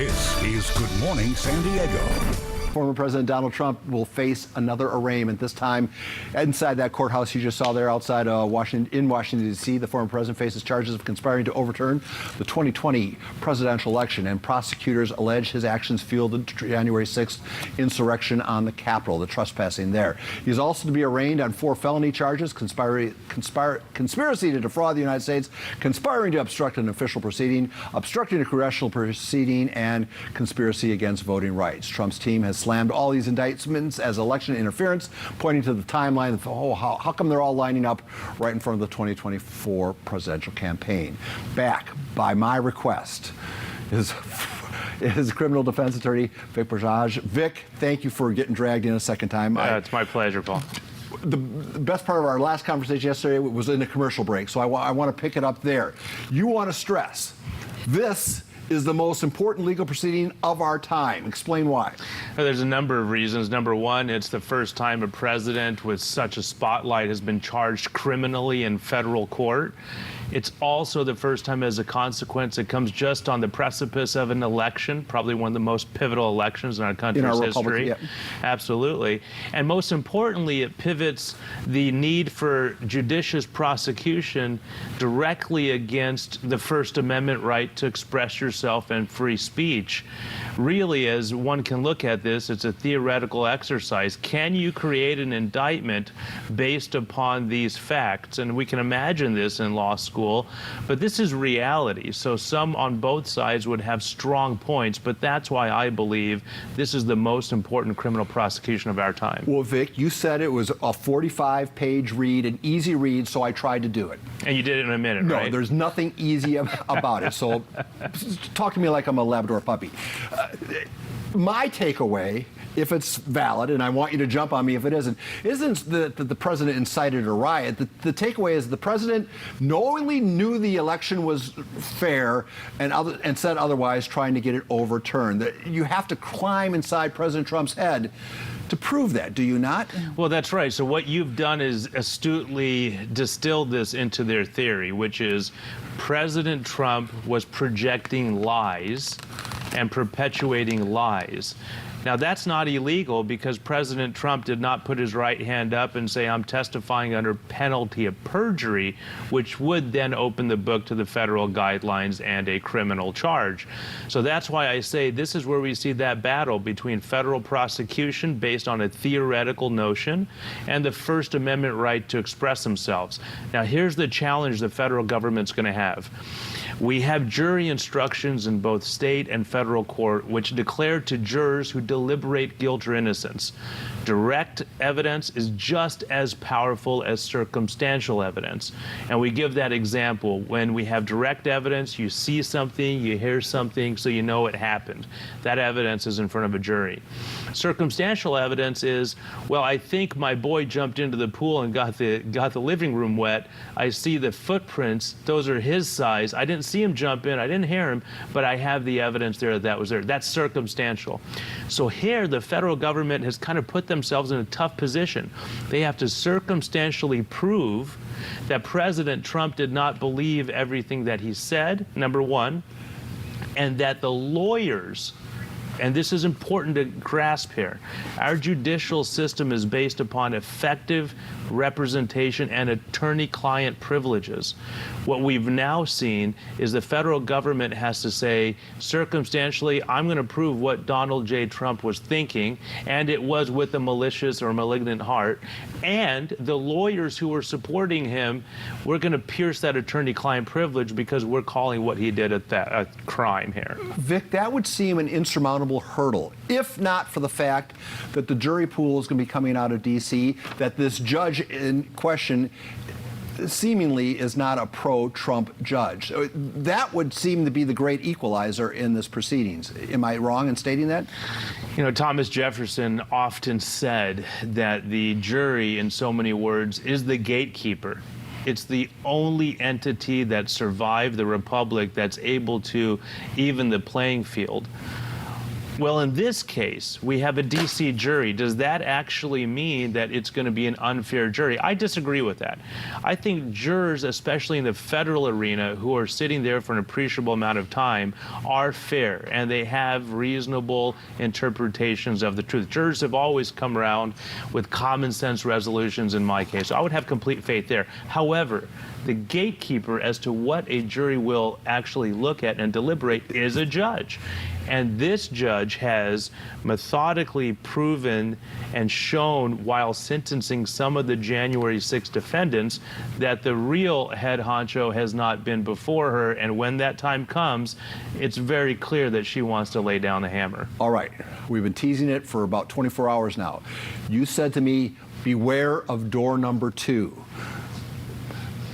This is Good Morning San Diego. Former President Donald Trump will face another arraignment, this time inside that courthouse you just saw there outside Washington, D.C. The former president faces charges of conspiring to overturn the 2020 presidential election, and prosecutors allege his actions fueled the January 6th insurrection on the Capitol, the trespassing there. He's also to be arraigned on 4 felony charges: conspiracy to defraud the United States, conspiring to obstruct an official proceeding, obstructing a congressional proceeding, and conspiracy against voting rights. Trump's team has slammed all these indictments as election interference, pointing to the timeline of, how come they're all lining up right in front of the 2024 presidential campaign. Back by my request is criminal defense attorney Vikas Bajaj. Vic, thank you for getting dragged in a second time. It's my pleasure, Paul. The best part of our last conversation yesterday was in a commercial break, so I want to pick it up there. You want to stress this is the most important legal proceeding of our time. Explain why. Well, there's a number of reasons. Number one, it's the first time a president with such a spotlight has been charged criminally in federal court. It's also the first time, as a consequence, it comes just on the precipice of an election, probably one of the most pivotal elections in our country's history. Yep. Absolutely. And most importantly, it pivots the need for judicious prosecution directly against the First Amendment right to express yourself and free speech. Really, as one can look at this, it's a theoretical exercise. Can you create an indictment based upon these facts? And we can imagine this in law school, but this is reality. So some on both sides would have strong points, but that's why I believe this is the most important criminal prosecution of our time. Well, Vic, you said it was a 45-page read, an easy read, so I tried to do it. And you did it in a minute, no, right? No, there's nothing easy about it. So talk to me like I'm a Labrador puppy. My takeaway, if it's valid, and I want you to jump on me if it isn't that the president incited a riot. The takeaway is the president knowingly knew the election was fair and said otherwise, trying to get it overturned. That you have to climb inside President Trump's head to prove that, do you not? Well, that's right. So what you've done is astutely distilled this into their theory, which is President Trump was projecting lies and perpetuating lies. Now, that's not illegal because President Trump did not put his right hand up and say, I'm testifying under penalty of perjury, which would then open the book to the federal guidelines and a criminal charge. So that's why I say this is where we see that battle between federal prosecution based on a theoretical notion and the First Amendment right to express themselves. Now, here's the challenge the federal government's going to have. We have jury instructions in both state and federal court which declare to jurors who deliberate guilt or innocence. Direct evidence is just as powerful as circumstantial evidence. And we give that example. When we have direct evidence, you see something, you hear something, so you know it happened. That evidence is in front of a jury. Circumstantial evidence is, well, I think my boy jumped into the pool and got the living room wet. I see the footprints. Those are his size. I didn't see him jump in. I didn't hear him, but I have the evidence there that was there. That's circumstantial. So here, the federal government has kind of put themselves in a tough position. They have to circumstantially prove that President Trump did not believe everything that he said, number one, and that the lawyers, and this is important to grasp here, our judicial system is based upon effective representation and attorney-client privileges. What we've now seen is the federal government has to say, circumstantially, I'm going to prove what Donald J. Trump was thinking, and it was with a malicious or malignant heart, and the lawyers who were supporting him, we're going to pierce that attorney-client privilege because we're calling what he did a crime here. Vic, that would seem an insurmountable hurdle, if not for the fact that the jury pool is going to be coming out of D.C., that this judge in question seemingly is not a pro-Trump judge. That would seem to be the great equalizer in this proceedings. Am I wrong in stating that? You know, Thomas Jefferson often said that the jury, in so many words, is the gatekeeper. It's the only entity that survived the Republic that's able to even the playing field. Well, in this case, we have a D.C. jury. Does that actually mean that it's going to be an unfair jury? I disagree with that. I think jurors, especially in the federal arena, who are sitting there for an appreciable amount of time, are fair, and they have reasonable interpretations of the truth. Jurors have always come around with common sense resolutions in my case. So I would have complete faith there. However, the gatekeeper as to what a jury will actually look at and deliberate is a judge. And this judge has methodically proven and shown, while sentencing some of the January 6 defendants, that the real head honcho has not been before her. And when that time comes, it's very clear that she wants to lay down the hammer. All right. We've been teasing it for about 24 hours now. You said to me, beware of door number 2.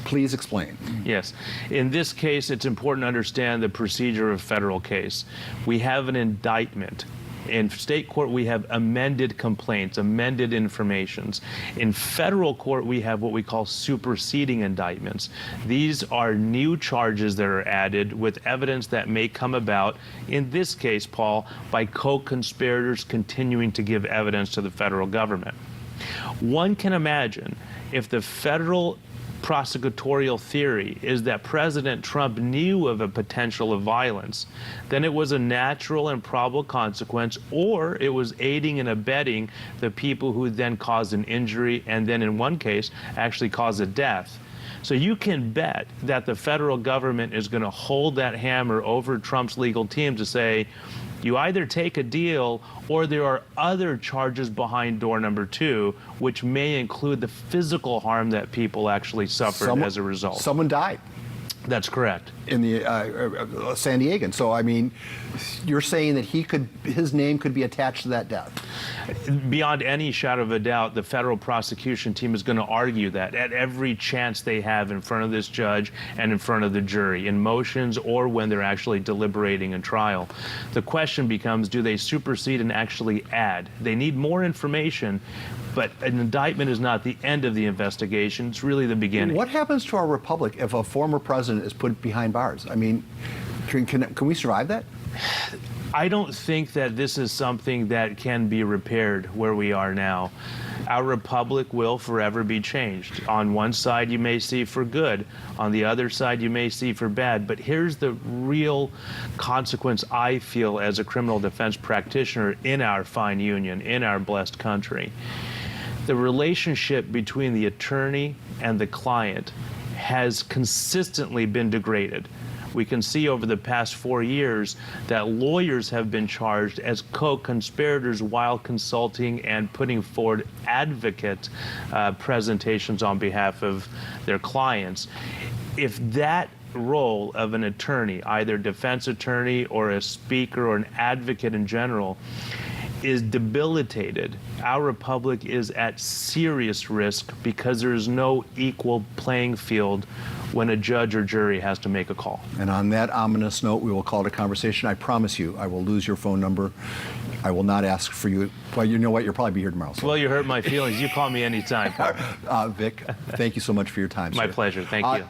Please explain. Yes. In this case, it's important to understand the procedure of federal case. We have an indictment. In state court, we have amended complaints, amended informations. In federal court, we have what we call superseding indictments. These are new charges that are added with evidence that may come about, in this case, Paul, by co-conspirators continuing to give evidence to the federal government. One can imagine if the federal prosecutorial theory is that President Trump knew of a potential of violence, then it was a natural and probable consequence, or it was aiding and abetting the people who then caused an injury and then in one case actually caused a death. So you can bet that the federal government is going to hold that hammer over Trump's legal team to say, you either take a deal or there are other charges behind door number 2, which may include the physical harm that people actually suffered as a result. Someone died. That's correct. In the San Diegan. So, I mean, you're saying that his name could be attached to that death? Beyond any shadow of a doubt, the federal prosecution team is going to argue that at every chance they have in front of this judge and in front of the jury, in motions or when they're actually deliberating in trial. The question becomes, do they supersede and actually add? They need more information, but an indictment is not the end of the investigation. It's really the beginning. What happens to our republic if a former president is put behind bars? I mean, can we survive that? I don't think that this is something that can be repaired where we are now. Our republic will forever be changed. On one side, you may see for good. On the other side, you may see for bad. But here's the real consequence I feel as a criminal defense practitioner in our fine union, in our blessed country. The relationship between the attorney and the client has consistently been degraded. We can see over the past 4 years that lawyers have been charged as co-conspirators while consulting and putting forward advocate presentations on behalf of their clients. If that role of an attorney, either defense attorney or a speaker or an advocate in general, is debilitated, our republic is at serious risk because there is no equal playing field when a judge or jury has to make a call. And on that ominous note, we will call it a conversation. I promise you, I will lose your phone number. I will not ask for you. Well, you know what? You'll probably be here tomorrow. So. Well, you hurt my feelings. You call me anytime. Vic, thank you so much for your time, My sir. pleasure. Thank you.